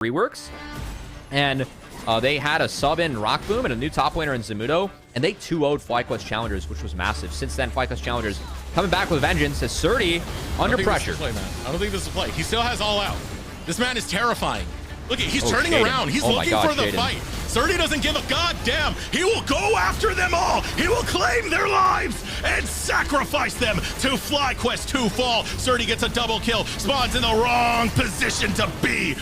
reworks, and they had a sub in Rock Boom and a new top laner in Zamudo, and they 2-0'd FlyQuest Challengers, which was massive. Since then, FlyQuest Challengers coming back with a vengeance as Srtty under pressure. I don't think this is a play. He still has all out. This man is terrifying. Look at, he's turning Shaden. around. He's Oh my looking God, for the Shaden. fight. Srtty doesn't give a goddamn. He will go after them all. He will claim their lives and sacrifice them to FlyQuest 2 fall. Srtty gets a double kill. Spawns in the wrong position to be.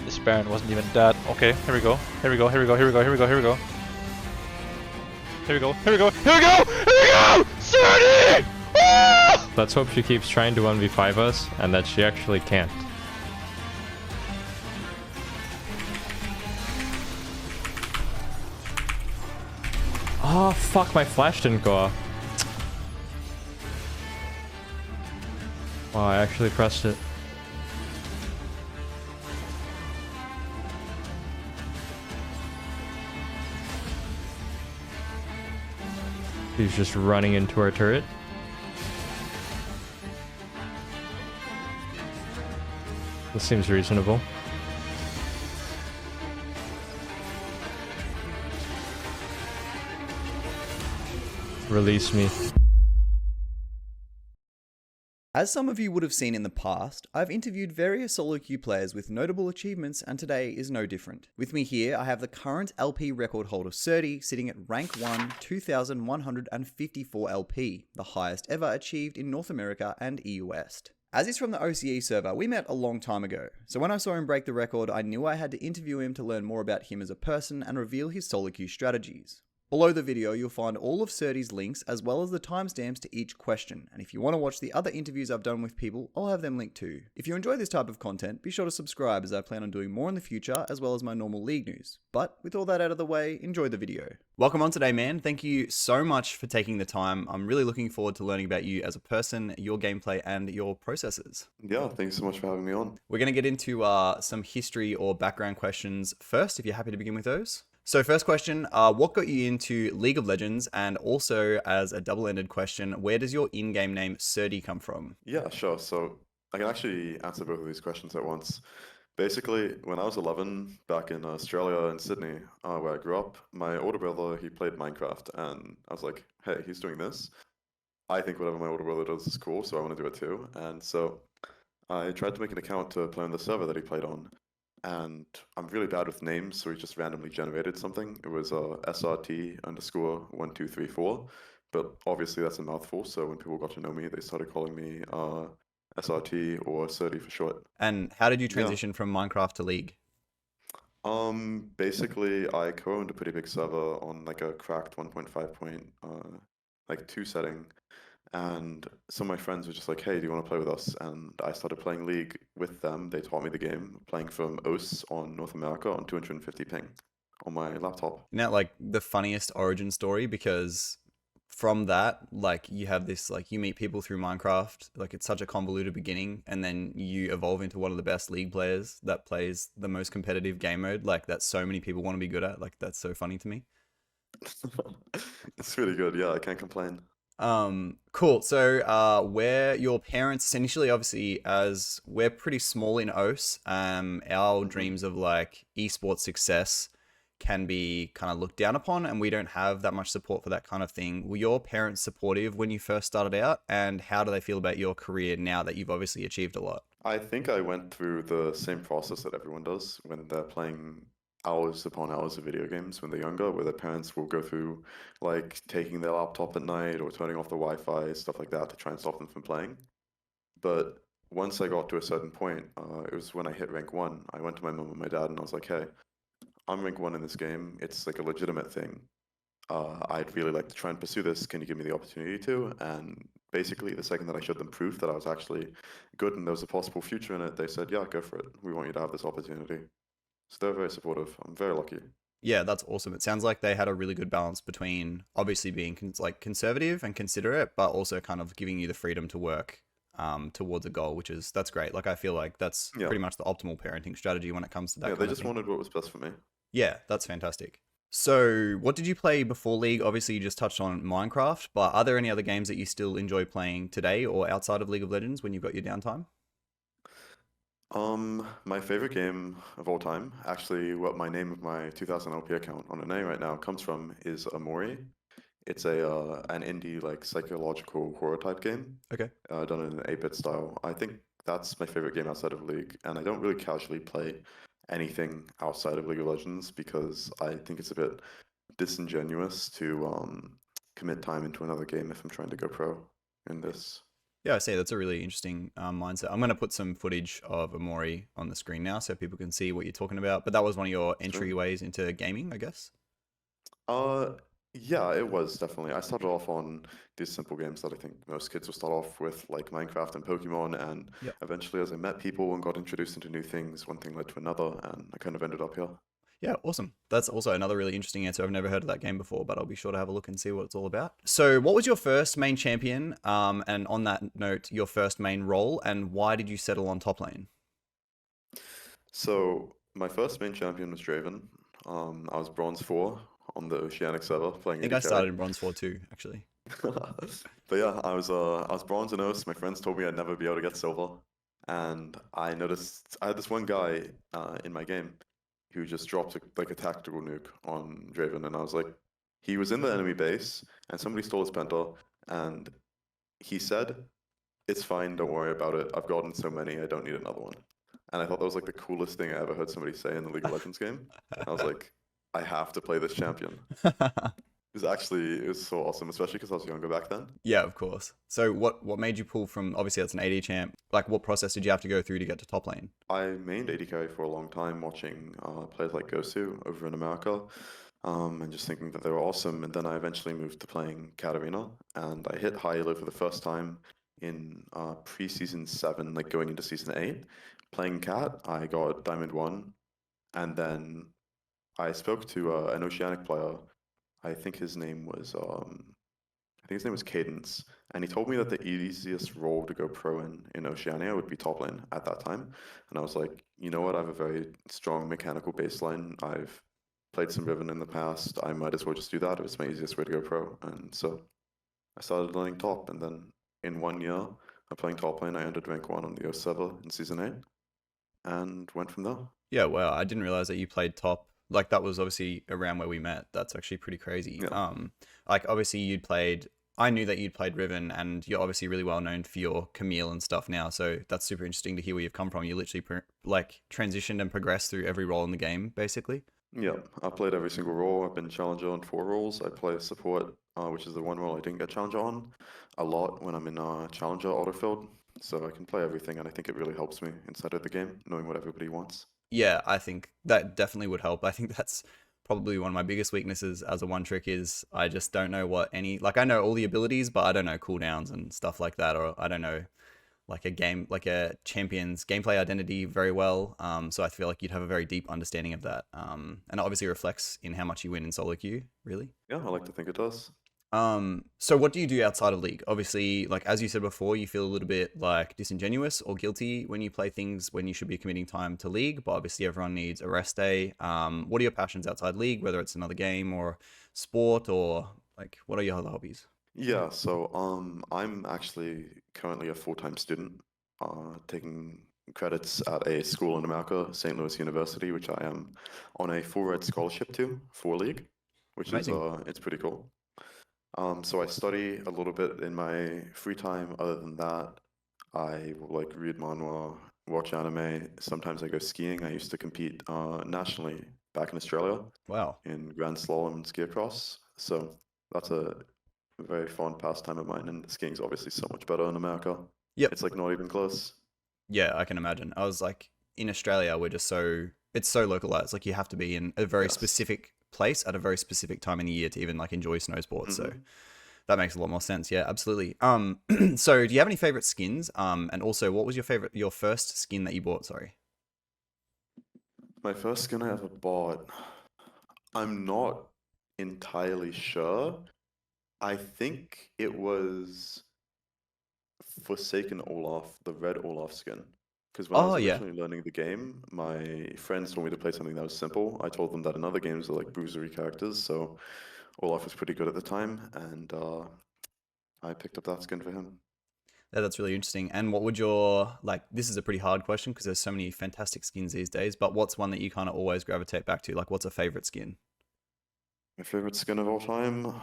This Baron wasn't even that. Okay, here we go. Here we go. Here we go. Here we go. Here we go. Here we go. Here we go. Here we go. Here we go. Here we go. Srtty! Ah! Let's hope she keeps trying to 1v5 us and that she actually can't. Oh fuck, my flash didn't go off. Wow, I actually pressed it. He's just running into our turret. This seems reasonable. Release me. As some of you would have seen in the past, I've interviewed various SoloQ players with notable achievements, and today is no different. With me here, I have the current LP record holder Srtty sitting at rank 1, 2,154 LP, the highest ever achieved in North America and EU West. As he's from the OCE server, we met a long time ago, so when I saw him break the record, I knew I had to interview him to learn more about him as a person and reveal his SoloQ strategies. Below the video, you'll find all of Srtty's links as well as the timestamps to each question, and if you want to watch the other interviews I've done with people, I'll have them linked too. If you enjoy this type of content, be sure to subscribe as I plan on doing more in the future as well as my normal league news. But with all that out of the way, enjoy the video. Welcome on today, man. Thank you so much for taking the time. I'm really looking forward to learning about you as a person, your gameplay, and your processes. Yeah, thanks so much for having me on. We're going to get into some history or background questions first, if you're happy to begin with those. So first question, what got you into League of Legends? And also as a double-ended question, where does your in-game name Srtty come from? Yeah, sure. So I can actually answer both of these questions at once. Basically, when I was 11, back in Australia in Sydney, where I grew up, my older brother, he played Minecraft, and I was like, hey, he's doing this. I think whatever my older brother does is cool, so I want to do it too. And so I tried to make an account to play on the server that he played on. And I'm really bad with names, so he just randomly generated something. It was SRT_1234, but obviously that's a mouthful, so when people got to know me, they started calling me SRT or Srtty for short. And how did you transition from Minecraft to League? Basically, I co-owned a pretty big server on like a cracked 1.5.2 setting. And some of my friends were just like, hey, do you want to play with us? And I started playing League with them. They taught me the game, playing from OS on North America on 250 ping on my laptop. Isn't that like the funniest origin story? Because from that, like you have this, like you meet people through Minecraft, like it's such a convoluted beginning, and then you evolve into one of the best League players that plays the most competitive game mode, like that so many people want to be good at. Like that's so funny to me. It's really good. Yeah, I can't complain. Cool. So, where your parents initially, obviously, as we're pretty small in OS, our dreams of like esports success can be kind of looked down upon, and we don't have that much support for that kind of thing. Were your parents supportive when you first started out, and how do they feel about your career now that you've obviously achieved a lot? I think I went through the same process that everyone does when they're playing hours upon hours of video games when they're younger, where their parents will go through like taking their laptop at night or turning off the Wi-Fi, stuff like that to try and stop them from playing. But once I got to a certain point, it was when I hit rank 1. I went to my mom and my dad and I was like, hey, I'm rank 1 in this game. It's like a legitimate thing. I'd really like to try and pursue this. Can you give me the opportunity to? And basically, the second that I showed them proof that I was actually good and there was a possible future in it, they said, yeah, go for it. We want you to have this opportunity. So they're very supportive. I'm very lucky. Yeah, that's awesome. It sounds like they had a really good balance between obviously being conservative and considerate, but also kind of giving you the freedom to work towards a goal, that's great. Like I feel like that's pretty much the optimal parenting strategy when it comes to that. Yeah, they just wanted what was best for me. Yeah, that's fantastic. So, what did you play before League? Obviously, you just touched on Minecraft, but are there any other games that you still enjoy playing today or outside of League of Legends when you've got your downtime? My favorite game of all time, actually, what my name of my 2000 LP account on NA right now comes from, is Amori. It's an indie like psychological horror type game, Okay. done in an 8-bit style. I think that's my favorite game outside of League, and I don't really casually play anything outside of League of Legends because I think it's a bit disingenuous to commit time into another game if I'm trying to go pro in this. Yeah, I see. That's a really interesting mindset. I'm going to put some footage of Amori on the screen now so people can see what you're talking about. But that was one of your Sure. entryways into gaming, I guess. Uh, yeah, it was definitely. I started off on these simple games that I think most kids will start off with, like Minecraft and Pokemon, and Yep. eventually, as I met people and got introduced into new things, one thing led to another, and I kind of ended up here. Yeah, awesome. That's also another really interesting answer. I've never heard of that game before, but I'll be sure to have a look and see what it's all about. So, what was your first main champion? And on that note, your first main role, and why did you settle on top lane? So my first main champion was Draven. I was bronze 4 on the Oceanic server playing I think AD I started in carry. Bronze 4 too, actually. But yeah, I was bronze in OS. My friends told me I'd never be able to get silver, and I noticed I had this one guy in my game who just dropped like a tactical nuke on Draven, and I was like, he was in the enemy base, and somebody stole his penta, and he said, "It's fine, don't worry about it. I've gotten so many, I don't need another one." And I thought that was like the coolest thing I ever heard somebody say in the League of Legends game. I was like, I have to play this champion. It was so awesome, especially because I was younger back then. Yeah, of course. So, what made you pull from? Obviously, that's an AD champ. Like, what process did you have to go through to get to top lane? I mained AD carry for a long time, watching players like Gosu over in America, and just thinking that they were awesome. And then I eventually moved to playing Katarina, and I hit high elo for the first time in pre-season 7, like going into season 8. Playing Cat, I got Diamond 1, and then I spoke to an Oceanic player. I think his name was Cadence, and he told me that the easiest role to go pro in Oceania would be top lane at that time. And I was like, you know what? I have a very strong mechanical baseline. I've played some Riven in the past. I might as well just do that. It was my easiest way to go pro. And so I started learning top, and then in 1 year of playing top lane, I entered rank 1 on the O server in season 8, and went from there. Yeah, wow. I didn't realize that you played top. Like, that was obviously around where we met. That's actually pretty crazy. Yeah. Like, obviously you'd played. I knew that you'd played Riven, and you're obviously really well known for your Camille and stuff now. So that's super interesting to hear where you've come from. You literally like transitioned and progressed through every role in the game, basically. Yeah, I've played every single role. I've been challenger on 4 roles. I play support, which is the one role I didn't get challenger on, a lot when I'm in challenger autofilled. So I can play everything, and I think it really helps me inside of the game, knowing what everybody wants. Yeah, I think that definitely would help. I think that's probably one of my biggest weaknesses as a one trick is I just don't know what any, like, I know all the abilities, but I don't know cooldowns and stuff like that, or I don't know like a champion's gameplay identity very well. So I feel like you'd have a very deep understanding of that. And it obviously reflects in how much you win in solo queue, really. Yeah, I like to think it does. So what do you do outside of League? Obviously, like as you said before, you feel a little bit like disingenuous or guilty when you play things when you should be committing time to League, but obviously everyone needs a rest day. What are your passions outside League, whether it's another game or sport, or like what are your other hobbies? Yeah, so I'm actually currently a full-time student, taking credits at a school in America, St. Louis University, which I am on a full ride scholarship to for League, which Amazing. is it's pretty cool. So I study a little bit in my free time. Other than that, I will like read manhwa, watch anime. Sometimes I go skiing. I used to compete nationally back in Australia Wow. in Grand Slalom and ski across. So that's a very fond pastime of mine. And skiing's obviously so much better in America. Yep. It's like not even close. Yeah, I can imagine. I was like, in Australia, we're just it's so localized. Like you have to be in a very Yes. specific place at a very specific time in the year to even like enjoy snow sports. So Mhm. that makes a lot more sense. Yeah, absolutely. So do you have any favorite skins? And also what was your first skin that you bought? Sorry. My first skin I ever bought, I'm not entirely sure. I think it was Forsaken Olaf, the red Olaf skin. Because when I was Oh yeah. originally learning the game, my friends told me to play something that was simple. I told them that in other games are like bruisery characters, so Olaf was pretty good at the time, and I picked up that skin for him. Yeah, that's really interesting. And what would your, like, this is a pretty hard question because there's so many fantastic skins these days, but what's one that you kind of always gravitate back to? Like, what's a favorite skin? My favorite skin of all time?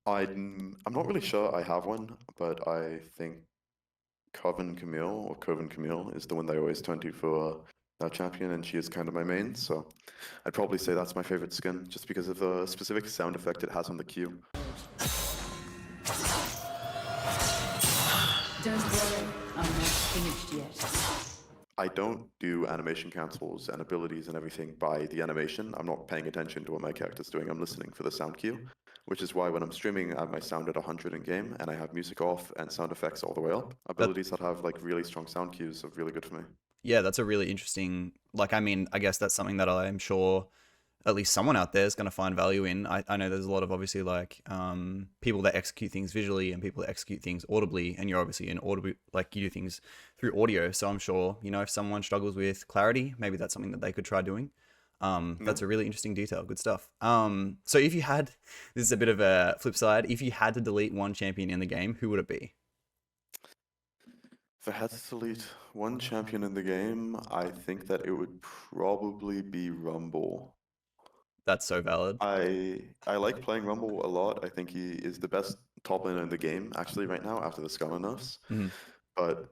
I'm not really sure I have one, but I think Coven Camille is the one that I always turn to for that champion, and she is kind of my main, so I'd probably say that's my favorite skin, just because of the specific sound effect it has on the Q. Don't worry, I'm not finished yet. I don't do animation cancels and abilities and everything by the animation. I'm not paying attention to what my character's doing. I'm listening for the sound cue, which is why when I'm streaming, I have my sound at 100 in game, and I have music off and sound effects all the way up. Abilities that have like really strong sound cues are really good for me. Yeah, that's a really interesting, like, I mean, I guess that's something that I'm sure at least someone out there is going to find value in. I know there's a lot of obviously like people that execute things visually and people that execute things audibly, and you're obviously an audible, like you do things through audio. So I'm sure, you know, if someone struggles with clarity, maybe that's something that they could try doing. That's a really interesting detail. Good stuff. So if you had, this is a bit of a flip side, if you had to delete one champion in the game, who would it be? If I had to delete one champion in the game, I think that it would probably be Rumble. That's so valid. I like playing Rumble a lot. I think he is the best top laner in the game actually right now after the Scala nerfs. But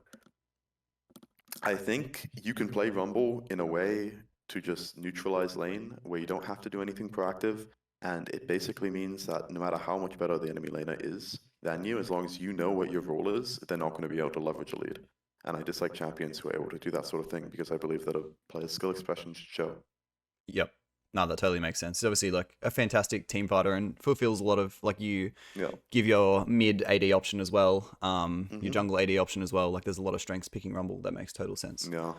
I think you can play Rumble in a way to just neutralize lane where you don't have to do anything proactive, and it basically means that no matter how much better the enemy laner is than you, as long as you know what your role is, they're not going to be able to leverage a lead. And I dislike champions who are able to do that sort of thing because I believe that a player's skill expression should show. Yep. No, that totally makes sense. It's obviously like a fantastic team fighter and fulfills a lot of, like, you give your mid AD option as well, your jungle AD option as well. Like, there's a lot of strengths picking Rumble. That makes total sense. Yeah.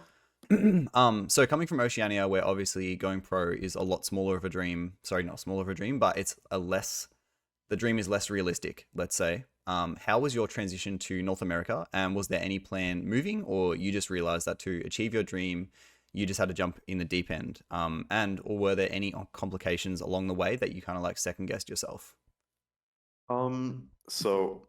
So coming from Oceania, where obviously going pro is a lot smaller of a dream. Sorry, not smaller of a dream, but it's the dream is less realistic, let's say. How was your transition to North America? And was there any plan moving, or you just realized that to achieve your dream, you just had to jump in the deep end? Or were there any complications along the way that you kind of like second guessed yourself? So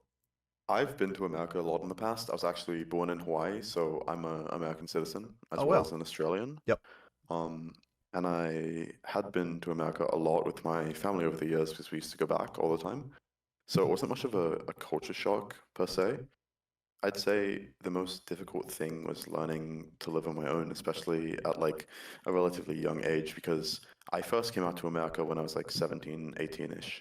I've been to America a lot in the past. I was actually born in Hawaii, so I'm an American citizen as well as an Australian. Yep. And I had been to America a lot with my family over the years because we used to go back all the time. So it wasn't much of a culture shock per se. I'd say the most difficult thing was learning to live on my own, especially at like a relatively young age, because I first came out to America when I was like 17, 18-ish.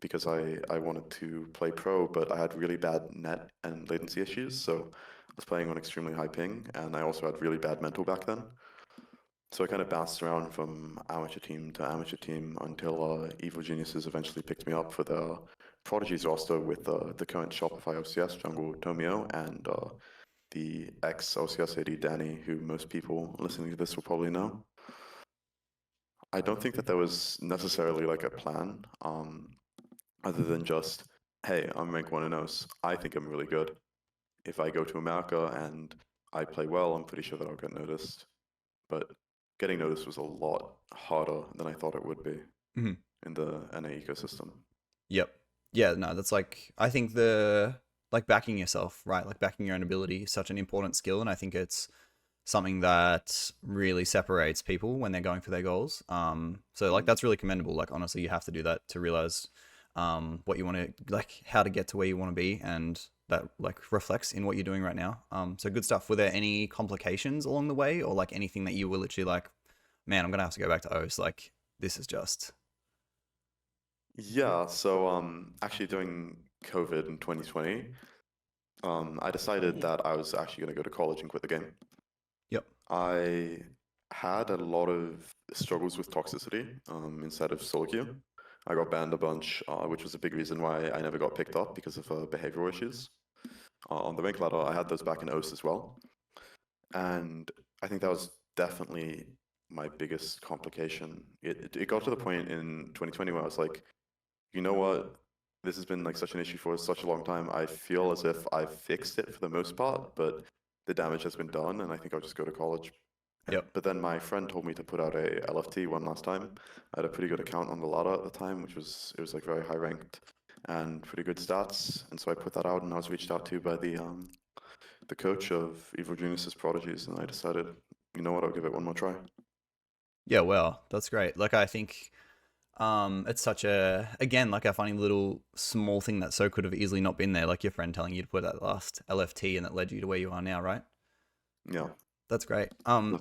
Because I wanted to play pro, but I had really bad net and latency issues, so I was playing on extremely high ping, and I also had really bad mental back then. So I kind of bounced around from amateur team to amateur team until Evil Geniuses eventually picked me up for the Prodigies roster with the current Shopify OCS jungle Tomio and the ex-OCS AD Danny, who most people listening to this will probably know. I don't think that there was necessarily like a plan, other than just, hey, I'm rank 1 in OS. I think I'm really good. If I go to America and I play well, I'm pretty sure that I'll get noticed. But getting noticed was a lot harder than I thought it would be in the NA ecosystem. Yep. Yeah, no, that's like, I think like backing yourself, right? Like backing your own ability is such an important skill. And I think it's something that really separates people when they're going for their goals. So like, that's really commendable. Like, honestly, you have to do that to realize what you want to, like, how to get to where you want to be, and that like reflects in what you're doing right now. So good stuff. Were there any complications along the way, or like anything that you were literally like, man, I'm gonna have to go back to OS, like this is just... Yeah, so actually during COVID in 2020, I decided that I was actually going to go to college and quit the game. Yep. I had a lot of struggles with toxicity inside of SoloQ. I got banned a bunch, which was a big reason why I never got picked up because of behavioral issues. On the rank ladder, I had those back in OS as well. And I think that was definitely my biggest complication. It got to the point in 2020 where I was like, you know what? This has been like such an issue for such a long time. I feel as if I've fixed it for the most part, but the damage has been done, and I think I'll just go to college. Yep. But then my friend told me to put out a LFT one last time. I had a pretty good account on the ladder at the time, which was like very high ranked and pretty good stats. And so I put that out, and I was reached out to by the coach of Evil Genius's Prodigies, and I decided, you know what, I'll give it one more try. Yeah, well, that's great. Like, I think it's such a, again, like a funny little small thing that so could have easily not been there, like your friend telling you to put that last LFT and that led you to where you are now, right? Yeah. That's great.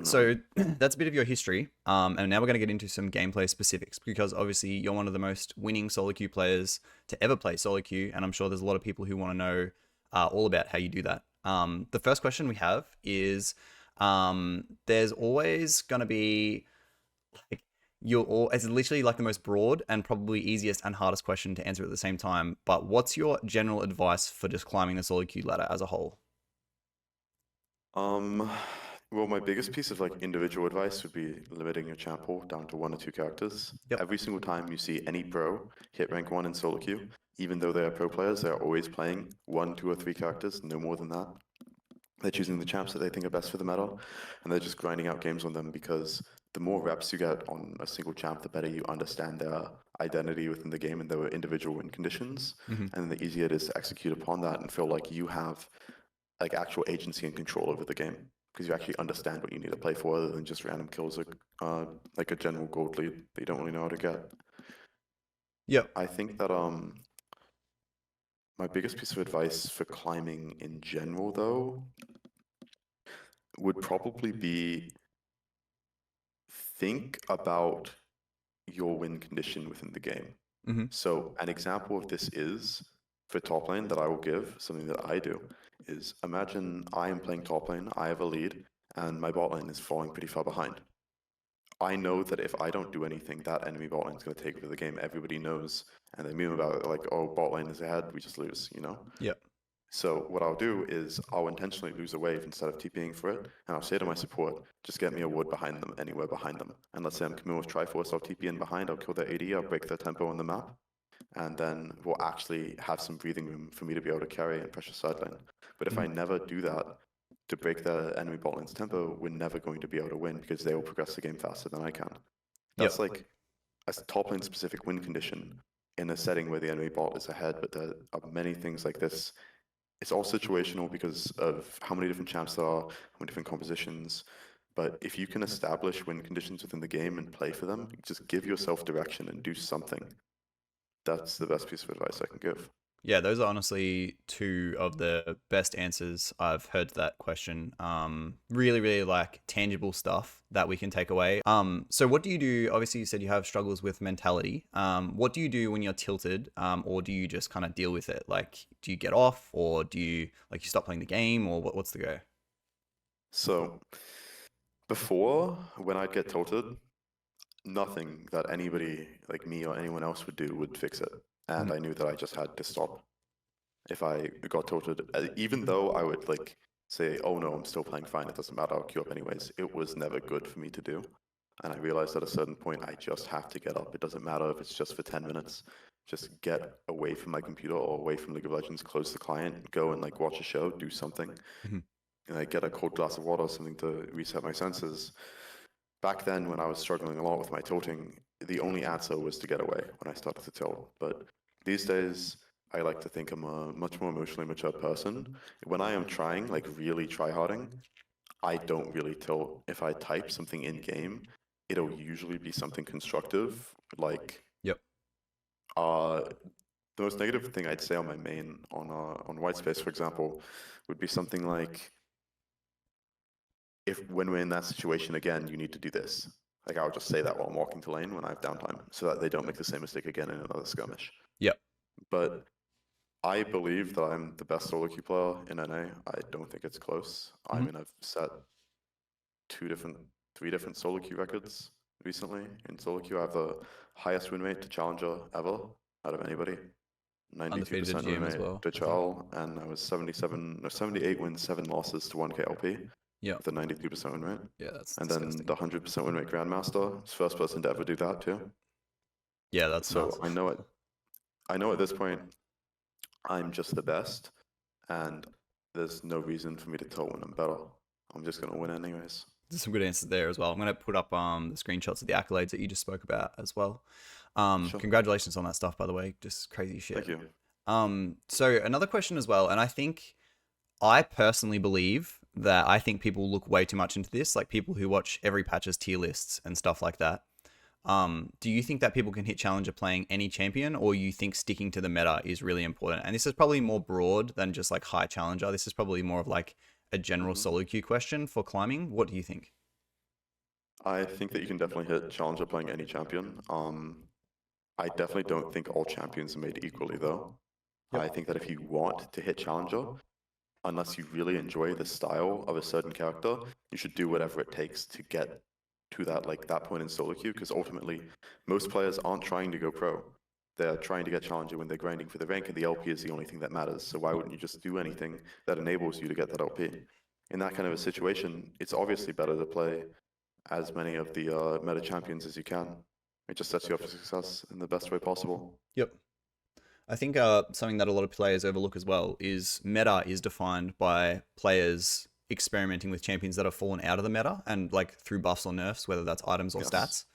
So that's a bit of your history. And now we're going to get into some gameplay specifics, because obviously you're one of the most winning solo queue players to ever play solo queue, and I'm sure there's a lot of people who want to know all about how you do that. The first question we have is, there's always going to be like, it's literally like the most broad and probably easiest and hardest question to answer at the same time. But what's your general advice for just climbing the solo queue ladder as a whole? Well, my biggest piece of like individual advice would be limiting your champ pool down to 1 or 2 characters. Yep. Every single time you see any pro hit rank 1 in solo queue, even though they are pro players, they're always playing 1, 2, or 3 characters, no more than that. They're choosing the champs that they think are best for the meta, and they're just grinding out games on them, because the more reps you get on a single champ, the better you understand their identity within the game and their individual win conditions, and the easier it is to execute upon that and feel like you have like actual agency and control over the game, because you actually understand what you need to play for, other than just random kills, like a general gold lead that you don't really know how to get. Yep. I think that my biggest piece of advice for climbing in general, though, would probably be think about your win condition within the game. So an example of this is, for top lane that I will give, something that I do, is imagine I am playing top lane, I have a lead, and my bot lane is falling pretty far behind. I know that if I don't do anything, that enemy bot lane is going to take over the game. Everybody knows, and they meme about it like, oh, bot lane is ahead, we just lose, you know? Yep. So what I'll do is I'll intentionally lose a wave instead of TPing for it, and I'll say to my support, just get me a ward behind them, anywhere behind them. And let's say I'm coming with Triforce, I'll TP in behind, I'll kill their AD, I'll break their tempo on the map, and then we'll actually have some breathing room for me to be able to carry and pressure side lane. But if I never do that to break the enemy bot lane's tempo, we're never going to be able to win, because they will progress the game faster than I can. That's like a top lane specific win condition in a setting where the enemy bot is ahead, but there are many things like this. It's all situational because of how many different champs there are, how many different compositions. But if you can establish win conditions within the game and play for them, just give yourself direction and do something. That's the best piece of advice I can give. Yeah, those are honestly two of the best answers I've heard to that question. Really, really like tangible stuff that we can take away. So what do you do? Obviously, you said you have struggles with mentality. What do you do when you're tilted, or do you just kind of deal with it? Like, do you get off, or do you like you stop playing the game, or what's the go? So before, when I'd get tilted, nothing that anybody like me or anyone else would do would fix it. And I knew that I just had to stop if I got tilted. Even though I would like say, oh no, I'm still playing fine, it doesn't matter, I'll queue up anyways. It was never good for me to do. And I realized at a certain point, I just have to get up. It doesn't matter if it's just for 10 minutes. Just get away from my computer or away from League of Legends, close the client, go and like watch a show, do something. And I get a cold glass of water or something to reset my senses. Back then, when I was struggling a lot with my tilting, the only answer was to get away when I started to tilt. But these days, I like to think I'm a much more emotionally mature person. When I am trying, like really tryharding, I don't really tilt. If I type something in game, it'll usually be something constructive. Like, the most negative thing I'd say on my main on Whitespace, for example, would be something like, when we're in that situation again, you need to do this. Like, I'll just say that while I'm walking to lane when I have downtime, so that they don't make the same mistake again in another skirmish. But I believe that I'm the best solo queue player in NA. I don't think it's close. I mean, I've set 3 different solo queue records recently. In solo queue, I have the highest win rate to challenger ever out of anybody. 92% win rate to Chal, and I was 78 wins, 7 losses to 1k LP. With a 93% win rate. Yeah, that's and disgusting. then the 100% win rate Grandmaster. It's first person to ever do that too. Yeah, that's so nuts. I know it. I know at this point, I'm just the best, and there's no reason for me to tell when I'm better. I'm just gonna win anyways. There's some good answers there as well. I'm going to put up the screenshots of the accolades that you just spoke about as well. Sure. Congratulations on that stuff, by the way. Just crazy shit. Thank you. So another question as well, and I personally believe that I think people look way too much into this, like people who watch every patch's tier lists and stuff like that. Do you think that people can hit Challenger playing any champion, or you think sticking to the meta is really important? And this is probably more broad than just like high Challenger. This is probably more of like a general solo queue question for climbing. What do you think? I think that you can definitely hit Challenger playing any champion. I definitely don't think all champions are made equally though. I think that if you want to hit Challenger, unless you really enjoy the style of a certain character, you should do whatever it takes to get to that point in solo queue, because ultimately most players aren't trying to go pro. They're trying to get Challenger when they're grinding for the rank, and the LP is the only thing that matters. So why wouldn't you just do anything that enables you to get that LP? In that kind of a situation, it's obviously better to play as many of the meta champions as you can. It just sets you up for success in the best way possible. Yep. I think something that a lot of players overlook as well is meta is defined by players experimenting with champions that have fallen out of the meta, and like through buffs or nerfs, whether that's items or stats.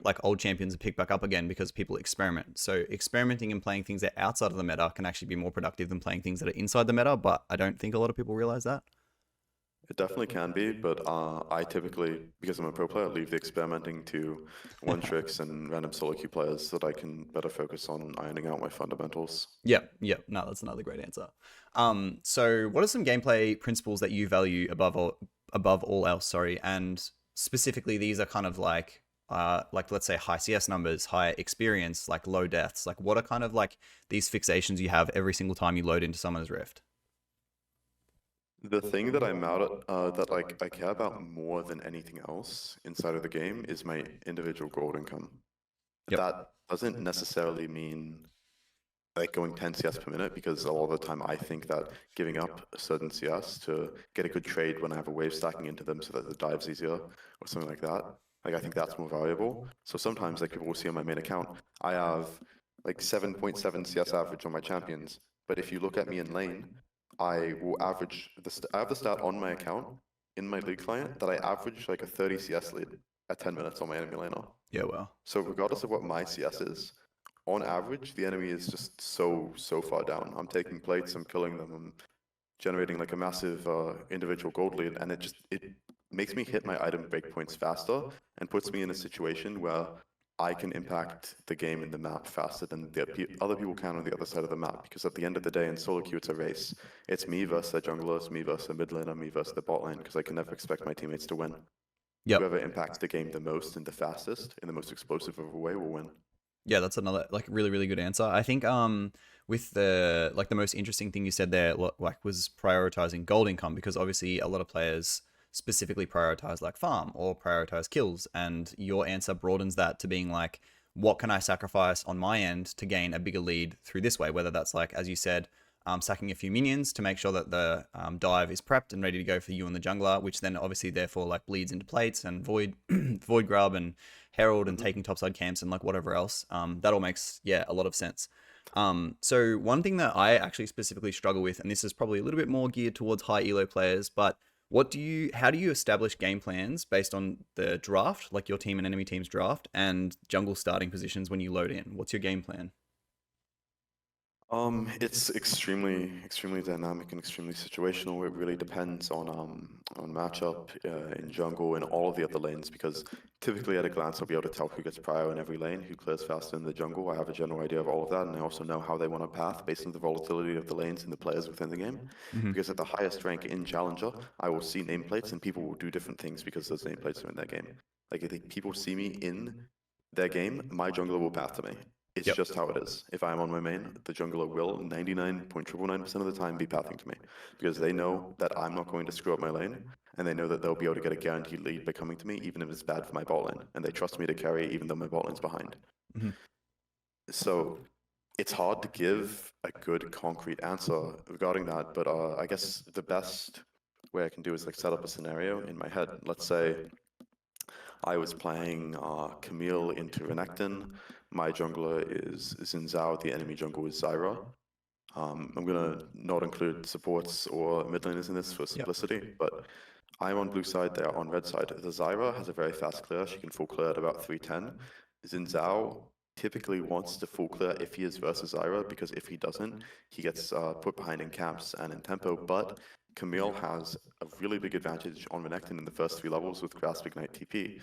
Like old champions are picked back up again because people experiment. So experimenting and playing things that are outside of the meta can actually be more productive than playing things that are inside the meta, but I don't think a lot of people realize that. It definitely can be, but I typically, because I'm a pro player, leave the experimenting to one tricks and random solo queue players so that I can better focus on ironing out my fundamentals. Yep. No, that's another great answer. So what are some gameplay principles that you value above all else? Sorry, and specifically these are kind of like let's say high CS numbers, high experience, like low deaths. Like what are kind of like these fixations you have every single time you load into Summoner's Rift? The thing that I'm out at, that like I care about more than anything else inside of the game is my individual gold income. Yep. That doesn't necessarily mean like going 10 CS per minute, because a lot of the time I think that giving up a certain CS to get a good trade when I have a wave stacking into them so that the dive's easier or something like that, like I think that's more valuable. So sometimes like people will see on my main account, I have like 7.7 CS average on my champions, but if you look at me in lane, I will average, I have the stat on my account in my league client that I average like a 30 CS lead at 10 minutes on my enemy laner. Yeah, well. So regardless of what my CS is, on average, the enemy is just so far down. I'm taking plates, I'm killing them, I'm generating like a massive individual gold lead, and it makes me hit my item breakpoints faster and puts me in a situation where I can impact the game in the map faster than the other people can on the other side of the map, because at the end of the day in solo queue it's a race. It's me versus the jungler, it's me versus the mid laner, me versus the bot lane, because I can never expect my teammates to win. Yep. Whoever impacts the game the most and the fastest in the most explosive of a way will win. Yeah, that's another like really good answer. I think with the most interesting thing you said there like was prioritizing gold income, because obviously a lot of players specifically prioritize like farm or prioritize kills, and your answer broadens that to being like, what can I sacrifice on my end to gain a bigger lead through this way, whether that's like, as you said, sacking a few minions to make sure that the dive is prepped and ready to go for you and the jungler, which then obviously therefore like bleeds into plates and void grub and herald and taking topside camps and like whatever else. That all makes a lot of sense. So one thing that I actually specifically struggle with, and this is probably a little bit more geared towards high elo players, but how do you establish game plans based on the draft, like your team and enemy team's draft, and jungle starting positions when you load in? What's your game plan? It's extremely dynamic and extremely situational. It really depends on matchup in jungle and all of the other lanes, because typically at a glance I'll be able to tell who gets prio in every lane, who clears faster in the jungle. I have a general idea of all of that, and I also know how they want to path based on the volatility of the lanes and the players within the game. Because at the highest rank in Challenger, I will see nameplates and people will do different things because those nameplates are in their game. Like if people see me in their game, my jungler will path to me. It's just how it is. If I'm on my main, the jungler will 99.999% of the time be pathing to me, because they know that I'm not going to screw up my lane, and they know that they'll be able to get a guaranteed lead by coming to me, even if it's bad for my bot lane, and they trust me to carry even though my bot lane's behind. So it's hard to give a good concrete answer regarding that, but I guess the best way I can do is like set up a scenario in my head. Let's say I was playing Camille into Renekton. My jungler is Xin Zhao, the enemy jungle is Zyra. I'm gonna not include supports or mid laners in this for simplicity, but I'm on blue side, they're on red side. The Zyra has a very fast clear, she can full clear at about 310. Xin Zhao typically wants to full clear if he is versus Zyra, because if he doesn't, he gets put behind in camps and in tempo, but Camille has a really big advantage on Renekton in the first 3 levels with Grasp Ignite TP.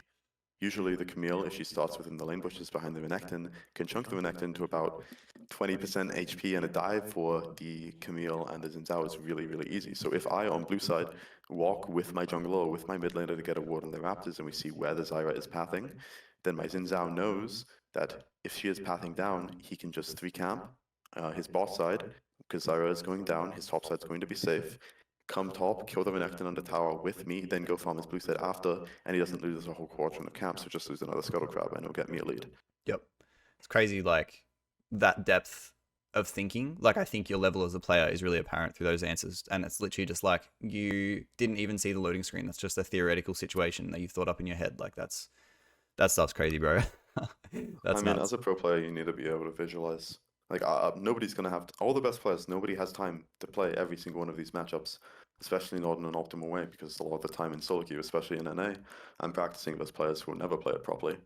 Usually the Camille, if she starts within the lane bushes behind the Renekton, can chunk the Renekton to about 20% HP, and a dive for the Camille and the Xin Zhao is really, really easy. So if I, on blue side, walk with my jungler or with my mid laner to get a ward on the Raptors, and we see where the Zyra is pathing, then my Xin Zhao knows that if she is pathing down, he can just 3-camp his bot side, because Zyra is going down, his top side is going to be safe, come top, kill the Renekton under tower with me, then go farm his blue side after, and he doesn't lose a whole quadrant of camp, so just lose another Scuttle Crab and he'll get me a lead. Yep. It's crazy, like, that depth of thinking. Like, I think your level as a player is really apparent through those answers, and it's literally just like, you didn't even see the loading screen. That's just a theoretical situation that you've thought up in your head. Like, that stuff's crazy, bro. That's nuts. As a pro player, you need to be able to visualize. Like, nobody's going to have... all the best players, nobody has time to play every single one of these matchups, especially not in an optimal way, because a lot of the time in SoloQ, especially in NA, I'm practicing those players who will never play it properly.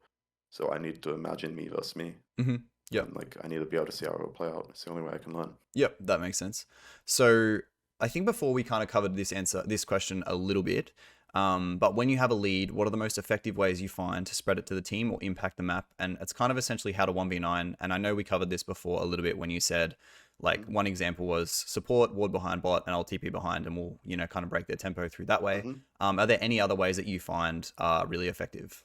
So I need to imagine me versus me. Mm-hmm. Yeah. Like, I need to be able to see how it will play out. It's the only way I can learn. Yep, that makes sense. So I think before we kind of covered this question a little bit, but when you have a lead, what are the most effective ways you find to spread it to the team or impact the map? And it's kind of essentially how to 1v9. And I know we covered this before a little bit when you said, like, one example was support, ward behind bot, and I'll TP behind, and we'll, kind of break their tempo through that way. Are there any other ways that you find are really effective?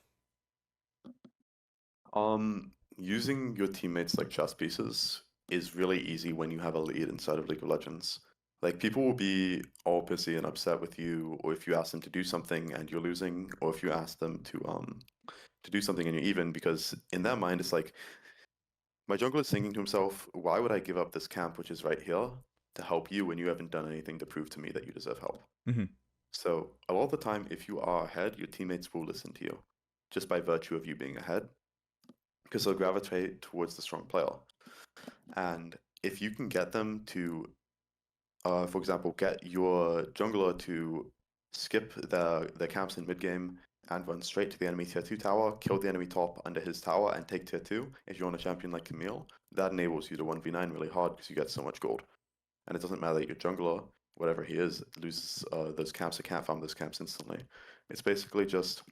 Using your teammates like chess pieces is really easy when you have a lead inside of League of Legends. Like, people will be all pissy and upset with you, or if you ask them to do something and you're losing, or if you ask them to do something and you're even, because in their mind it's like, my jungler is thinking to himself, why would I give up this camp, which is right here, to help you when you haven't done anything to prove to me that you deserve help? Mm-hmm. So a lot of the time, if you are ahead, your teammates will listen to you, just by virtue of you being ahead, because they'll gravitate towards the strong player. And if you can get them to, for example, get your jungler to skip their camps in mid-game and run straight to the enemy tier 2 tower, kill the enemy top under his tower, and take tier 2, if you're on a champion like Camille, that enables you to 1v9 really hard because you get so much gold. And it doesn't matter that your jungler, whatever he is, loses those camps or can't farm those camps instantly. It's basically just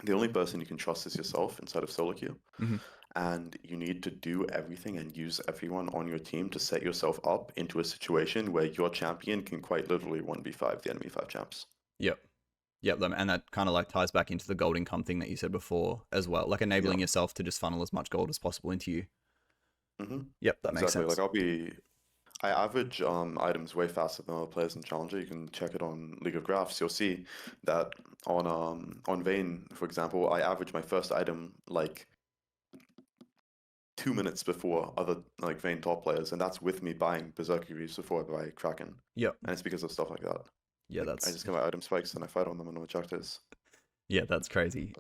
the only person you can trust is yourself inside of SoloQ. Mm-hmm. And you need to do everything and use everyone on your team to set yourself up into a situation where your champion can quite literally 1v5 the enemy 5 champs. Yep. And that kind of like ties back into the gold income thing that you said before as well, like enabling yourself to just funnel as much gold as possible into you. Mm-hmm. Yep, that makes sense. Like, I average items way faster than other players in Challenger. You can check it on League of Graphs. You'll see that on Vayne, for example, I average my first item like 2 minutes before other like Vayne top players, and that's with me buying Berserker Greaves before I buy Kraken. Yep. And it's because of stuff like that. Yeah, I just get my item spikes and I fight on them on objectives. Yeah, that's crazy.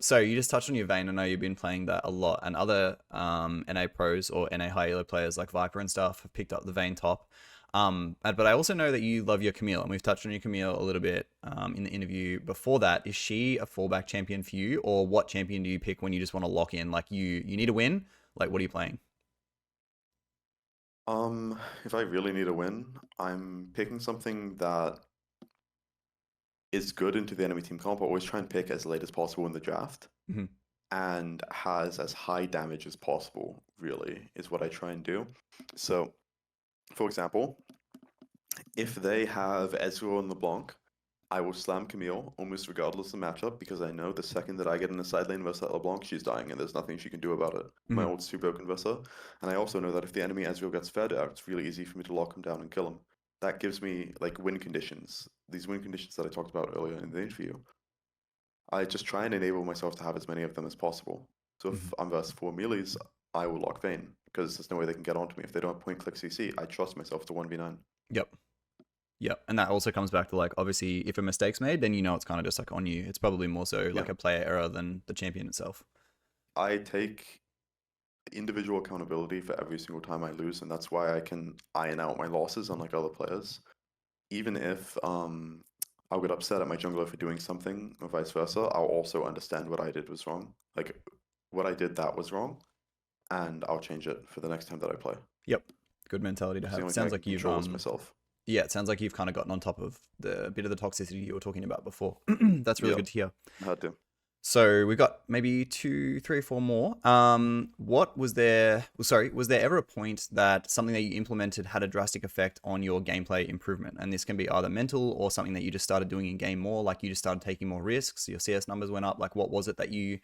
So you just touched on your Vayne. I know you've been playing that a lot, and other NA pros or NA high elo players like Viper and stuff have picked up the Vayne top. But I also know that you love your Camille, and we've touched on your Camille a little bit in the interview before that. Is she a fallback champion for you, or what champion do you pick when you just want to lock in? Like, you need a win? Like, what are you playing? If I really need a win, I'm picking something that is good into the enemy team comp. I always try and pick as late as possible in the draft, and has as high damage as possible, really, is what I try and do. So, for example, if they have Ezreal and LeBlanc, I will slam Camille almost regardless of the matchup, because I know the second that I get in the side lane versus that LeBlanc, she's dying and there's nothing she can do about it. My ult's too broken versus her. And I also know that if the enemy Ezreal gets fed out, it's really easy for me to lock him down and kill him. That gives me like win conditions. These win conditions that I talked about earlier in the interview. I just try and enable myself to have as many of them as possible. So if I'm versus 4 melees, I will lock Vayne, because there's no way they can get onto me. If they don't have point click CC, I trust myself to 1v9. Yep. And that also comes back to, like, obviously, if a mistake's made, then it's kind of just like on you. It's probably more so like a player error than the champion itself. I take individual accountability for every single time I lose, and that's why I can iron out my losses unlike other players. Even if I'll get upset at my jungler for doing something or vice versa, I'll also understand what I did was wrong. Like what I did that was wrong, and I'll change it for the next time that I play. Yep. Good mentality to It's the have. only Sounds thing I like can you've control is myself. yeah, it sounds like you've kind of gotten on top of the bit of the toxicity you were talking about before. That's really Yeah. good to hear. I had to. So we've got maybe 2, 3, 4 more. What was there? Sorry, was there ever a point that something that you implemented had a drastic effect on your gameplay improvement? And this can be either mental or something that you just started doing in game more, like you just started taking more risks, your CS numbers went up. Like, what was it that you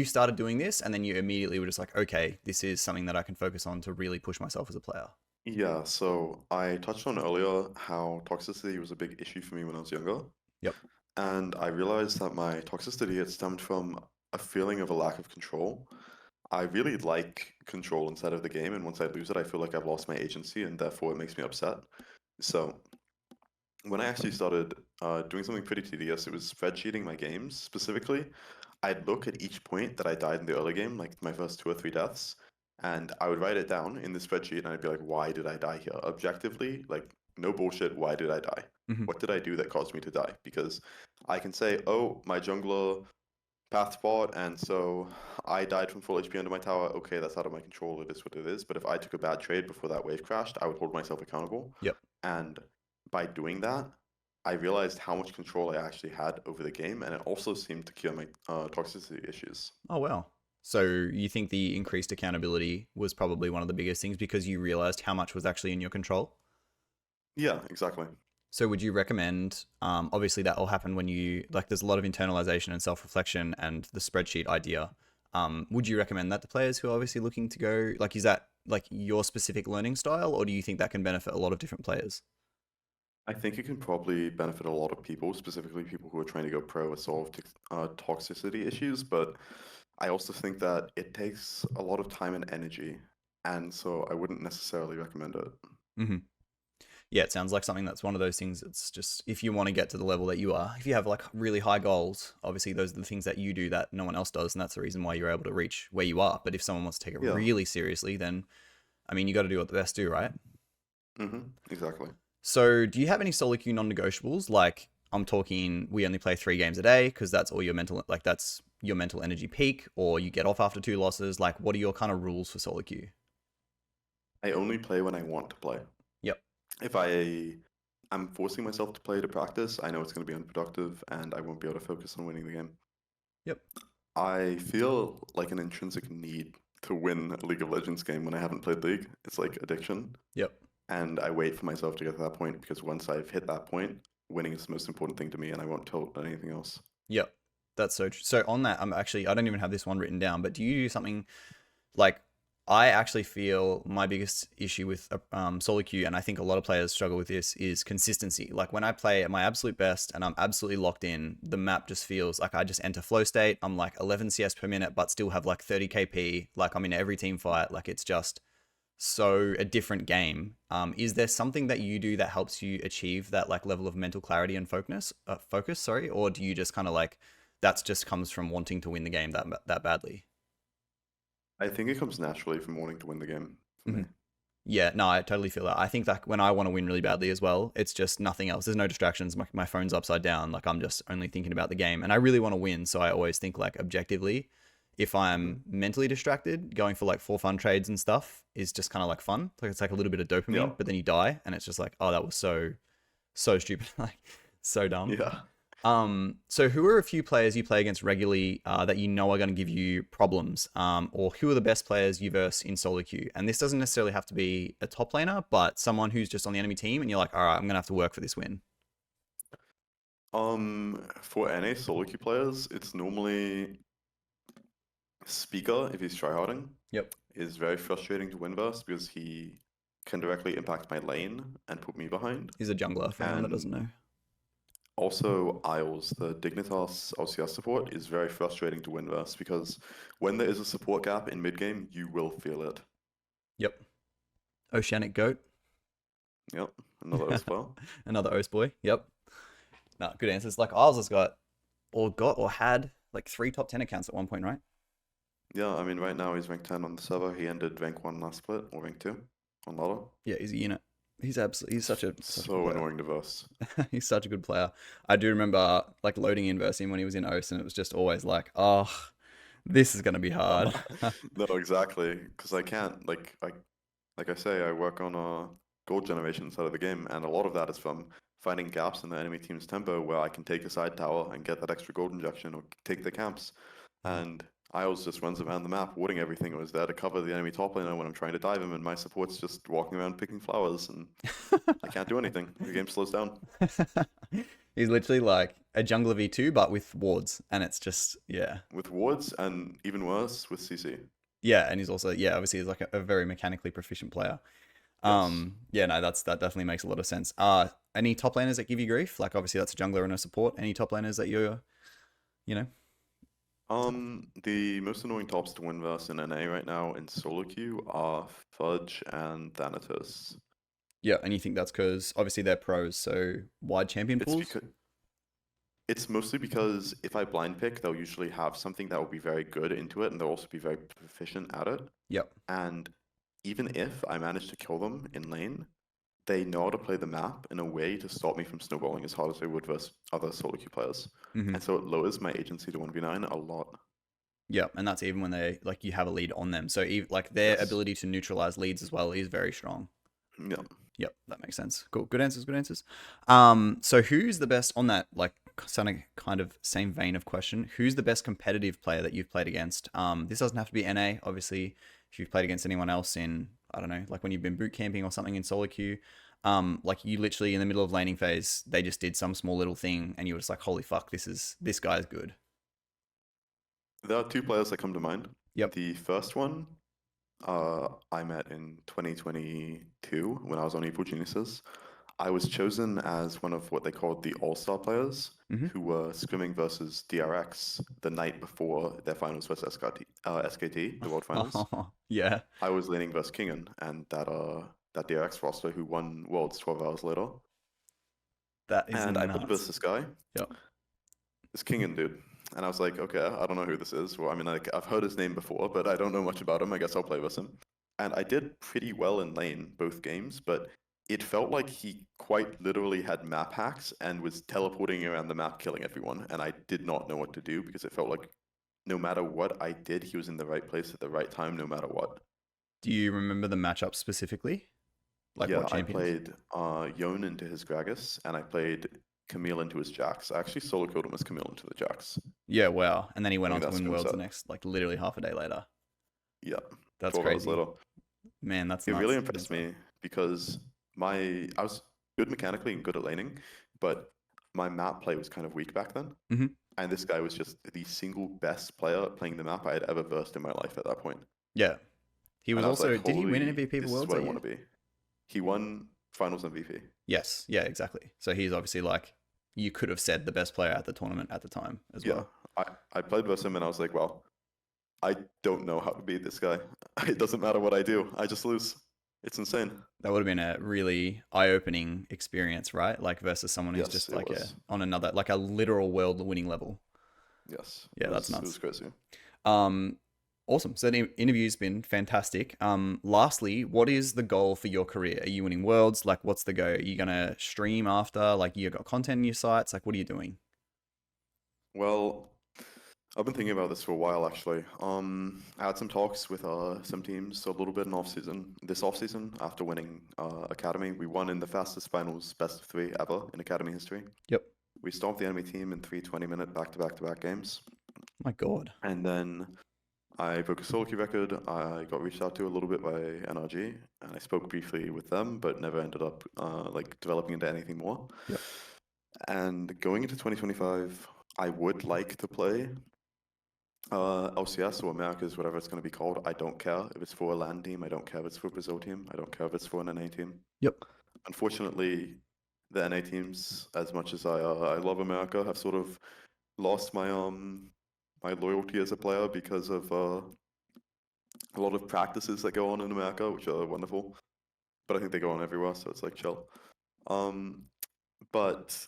started doing this, and then you immediately were just like, okay, this is something that I can focus on to really push myself as a player? Yeah, so I touched on earlier how toxicity was a big issue for me when I was younger. Yep. And I realized that my toxicity had stemmed from a feeling of a lack of control. I really like control inside of the game, and once I lose it, I feel like I've lost my agency, and therefore it makes me upset. So when I actually started doing something pretty tedious, it was spreadsheeting my games specifically. I'd look at each point that I died in the early game, like my first 2 or 3 deaths, and I would write it down in the spreadsheet, and I'd be like, why did I die here? Objectively, like, no bullshit, why did I die? Mhm. What did I do that caused me to die? Because I can say, oh, my jungler path spot, and so I died from full HP under my tower. Okay, that's out of my control. It is what it is. But if I took a bad trade before that wave crashed, I would hold myself accountable. Yep. And by doing that, I realized how much control I actually had over the game, and it also seemed to cure my toxicity issues. Oh, wow. So you think the increased accountability was probably one of the biggest things because you realized how much was actually in your control? Yeah, exactly. So would you recommend, obviously that will happen when you, like there's a lot of internalization and self-reflection and the spreadsheet idea. Would you recommend that to players who are obviously looking to go, like, is that like your specific learning style, or do you think that can benefit a lot of different players? I think it can probably benefit a lot of people, specifically people who are trying to go pro or solve toxicity issues, but I also think that it takes a lot of time and energy, and so I wouldn't necessarily recommend it. Mm-hmm. Yeah, it sounds like something that's one of those things. It's just, if you want to get to the level that you are, if you have like really high goals, obviously those are the things that you do that no one else does, and that's the reason why you're able to reach where you are. But if someone wants to take it Yeah. really seriously, then I mean, you got to do what the best do, right? Exactly. So do you have any SoloQ non-negotiables? Like, I'm talking, we only play 3 games a day because that's all your mental, like that's your mental energy peak, or you get off after 2 losses. Like, what are your kind of rules for SoloQ? I only play when I want to play. Yep. If I'm forcing myself to play to practice, I know it's going to be unproductive and I won't be able to focus on winning the game. Yep. I feel like an intrinsic need to win a League of Legends game when I haven't played League. It's like addiction. Yep. And I wait for myself to get to that point because once I've hit that point, winning is the most important thing to me, and I won't tolerate anything else. Yep. That's so true. So on that, I don't even have this one written down, but do you do something like, I actually feel my biggest issue with SoloQ, and I think a lot of players struggle with this, is consistency. Like when I play at my absolute best and I'm absolutely locked in, the map just feels like I just enter flow state. I'm like 11 CS per minute, but still have like 30 KP. Like I'm in every team fight. Like it's just so a different game. Is there something that you do that helps you achieve that like level of mental clarity and focus, or do you just kind of like, that's just comes from wanting to win the game that badly? I think it comes naturally from wanting to win the game for me. Yeah, no, I totally feel that. I think that when I want to win really badly as well, it's just nothing else. There's no distractions. My phone's upside down. Like I'm just only thinking about the game, and I really want to win. So I always think like objectively, if I'm mentally distracted, going for like for fun trades and stuff is just kind of like fun. Like it's like a little bit of dopamine, Yeah. but then you die and it's just like, oh, that was so stupid. Like so dumb. Yeah. So who are a few players you play against regularly that you know are going to give you problems? Or who are the best players you verse in SoloQ? And this doesn't necessarily have to be a top laner, but someone who's just on the enemy team and you're like, all right, I'm going to have to work for this win. For NA SoloQ players, it's normally Speaker, if he's tryharding. Yep. Is very frustrating to win verse because he can directly impact my lane and put me behind. He's a jungler for anyone that doesn't know. Also, Isles, the Dignitas LCS support, is very frustrating to win verse because when there is a support gap in mid game, you will feel it. Yep. Oceanic Goat. Yep, another as well. Another Oast boy. Yep. No, good answers. Like Isles has got or had like 3 top 10 accounts at one point, right? Yeah, I mean, right now he's rank 10 on the server. He ended rank 1 last split, or rank 2 on Lotto. Yeah, he's a unit. He's absolutely, he's such a good So player. annoying to verse. He's such a good player. I do remember like loading in versus him when he was in OS, and it was just always like, oh, this is gonna be hard. No, exactly. Because I can't, like I say, I work on gold generation side of the game, and a lot of that is from finding gaps in the enemy team's tempo where I can take a side tower and get that extra gold injection or take the camps. And I always just runs around the map, warding everything that was there to cover the enemy top laner when I'm trying to dive him, and my support's just walking around picking flowers, and I can't do anything. The game slows down. He's literally like a jungler V2, but with wards, and it's just With wards, and even worse, with CC. yeah, and he's also obviously he's like a very mechanically proficient player. Yeah, no, that definitely makes a lot of sense. Any top laners that give you grief? Like obviously that's a jungler and a support. Any top laners that you're, you know? The most annoying tops to win versus in NA right now in solo queue are Fudge and Thanatos. Yeah, and you think that's because obviously they're pros, so wide champion pools? It's mostly because if I blind pick, they'll usually have something that will be very good into it, and they'll also be very proficient at it. Yep. And even if I manage to kill them in lane, they know how to play the map in a way to stop me from snowballing as hard as they would versus other solo queue players. And so it lowers my agency to 1v9 a lot. Yeah, and that's even when they like you have a lead on them. So like their Yes. ability to neutralize leads as well is very strong. Yeah. Yep, that makes sense. Cool. Good answers, good answers. So who's the best on that like kind of same vein of question? Who's the best competitive player that you've played against? This doesn't have to be NA, obviously. If you've played against anyone else in, I don't know, like when you've been boot camping or something in solo queue, like you literally in the middle of laning phase, they just did some small little thing and you were just like, holy fuck, this guy's good. There are two players that come to mind. Yep. The first one, I met in 2022 when I was on Evil Geniuses. I was chosen as one of what they called the All-Star players, who were scrimming versus DRX the night before their finals versus SKT, the World Finals. Yeah. I was laning versus Kingen and that DRX roster who won Worlds 12 hours later. That is And I nuts. played versus this guy. Yep. This Kingen dude. And I was like, okay, I don't know who this is. Well, I mean, like, I've heard his name before, but I don't know much about him. I guess I'll play with him. And I did pretty well in lane both games, but it felt like he quite literally had map hacks and was teleporting around the map killing everyone. And I did not know what to do because it felt like no matter what I did, he was in the right place at the right time, no matter what. Do you remember the matchup specifically? Like Yeah, what I champions? played Yone into his Gragas, and I played Camille into his Jax. I actually solo killed him as Camille into the Jax. Yeah, wow. And then he went I on think to that's win gonna Worlds the suck. next, like literally half a day later. Yeah, That's 12 hours crazy. later. Man, that's It nuts. really impressed me because I was good mechanically and good at laning, but my map play was kind of weak back then. And this guy was just the single best player playing the map I had ever versed in my life at that point. Yeah. He was And I was also, like, did he win an "Holy, MVP for this is Worlds what I that year? want to be." He won Finals MVP. Yes. Yeah, exactly. So he's obviously like, you could have said the best player at the tournament at the time as Yeah, well. I played versus him and I was like, well, I don't know how to beat this guy. It doesn't matter what I do. I just lose. It's insane. That would have been a really eye-opening experience, right? Like versus someone who's Yes, just it like was. on another, like a literal world winning level. Yes. Yeah, it that's was- nuts. It was crazy. Awesome. So the interview's been fantastic. Lastly, what is the goal for your career? Are you winning worlds? Like, what's the go? Are you gonna stream after? Like, you got content in your sites? Like, what are you doing? Well, I've been thinking about this for a while actually. I had some talks with some teams a little bit in off-season. This off-season, after winning Academy, we won in the fastest finals best of 3 ever in Academy history. Yep. We stomped the enemy team in 3 20-minute back-to-back-to-back games. My God. And then I broke a solo queue record. I got reached out to a little bit by NRG, and I spoke briefly with them, but never ended up like developing into anything more. Yep. And going into 2025, I would like to play LCS or Americas, whatever it's going to be called. I don't care if it's for a LAN team. I don't care if it's for a Brazil team. I don't care if it's for an NA team. Yep. Unfortunately, the NA teams, as much as I love America, have sort of lost my my loyalty as a player because of a lot of practices that go on in America, which are wonderful. But I think they go on everywhere, so it's like chill. But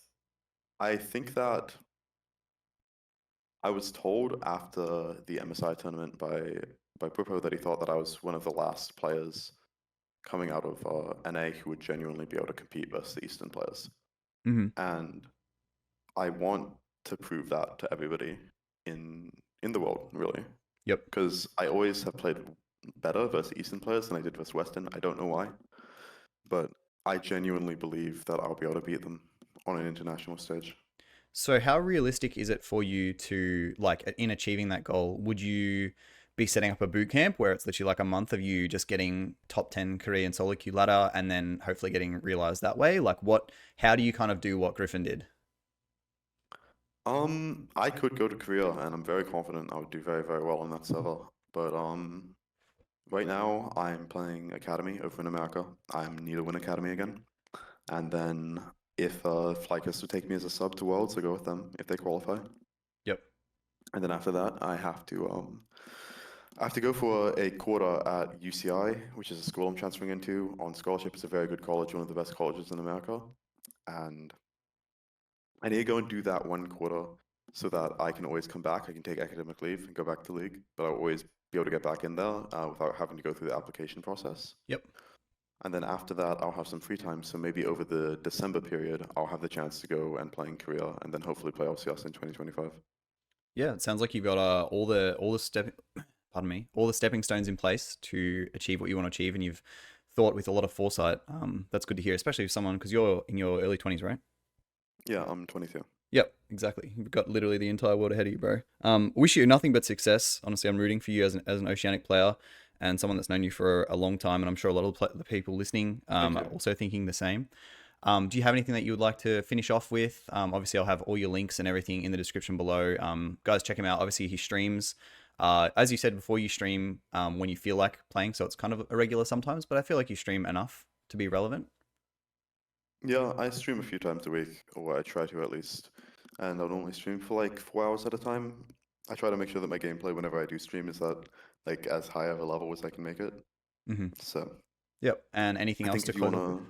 I think that I was told after the MSI tournament by Pupo that he thought that I was one of the last players coming out of NA who would genuinely be able to compete versus the Eastern players. Mm-hmm. And I want to prove that to everybody in the world, really. Yep. Because I always have played better versus Eastern players than I did versus Western. I don't know why, but I genuinely believe that I'll be able to beat them on an international stage. So how realistic is it for you to, like, in achieving that goal? Would you be setting up a boot camp where it's literally like a month of you just getting top 10 Korean solo queue ladder and then hopefully getting realized that way? Like, how do you kind of do what Griffin did? I could go to Korea, and I'm very confident I would do very, very well on that server. But right now I'm playing Academy over in America. I'm need to win Academy again, and then if Flycast would take me as a sub to Worlds, I go with them if they qualify. Yep. And then after that, I have to go for a quarter at UCI, which is a school I'm transferring into on scholarship. It's a very good college, one of the best colleges in America, and I need to go and do that one quarter so that I can always come back. I can take academic leave and go back to league, but I'll always be able to get back in there without having to go through the application process. Yep. And then after that, I'll have some free time. So maybe over the December period, I'll have the chance to go and play in Korea, and then hopefully play LCS in 2025. Yeah, it sounds like you've got all the stepping stones in place to achieve what you want to achieve, and you've thought with a lot of foresight. That's good to hear, especially if someone, because you're in your early 20s, right? Yeah, I'm 22. Yep, exactly. You've got literally the entire world ahead of you, bro. Wish you nothing but success. Honestly, I'm rooting for you as an Oceanic player and someone that's known you for a long time, and I'm sure a lot of the people listening are also thinking the same. Do you have anything that you would like to finish off with? Obviously, I'll have all your links and everything in the description below. Guys, check him out. Obviously, he streams. As you said before, you stream when you feel like playing, so it's kind of irregular sometimes, but I feel like you stream enough to be relevant. Yeah, I stream a few times a week, or I try to at least, and I'll normally stream for like 4 hours at a time. I try to make sure that my gameplay whenever I do stream is at like as high of a level as I can make it. Mm-hmm. So Yep, and anything I else think to if you close? wanna,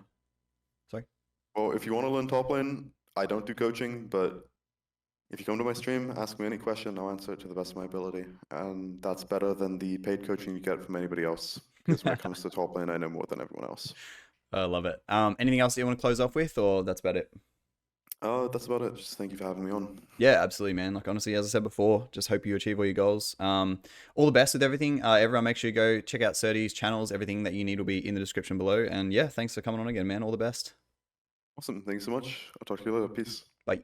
Sorry. well, if you want to learn top lane, I don't do coaching, but if you come to my stream, ask me any question, I'll answer it to the best of my ability, and that's better than the paid coaching you get from anybody else. Because when it comes to top lane, I know more than everyone else. I love it. Anything else that you want to close off with, or that's about it? That's about it. Just thank you for having me on. Yeah, absolutely, man. Like, honestly, as I said before, just hope you achieve all your goals. All the best with everything. Everyone, make sure you go check out Srtty's channels. Everything that you need will be in the description below. And yeah, thanks for coming on again, man. All the best. Awesome. Thanks so much. I'll talk to you later. Peace. Bye.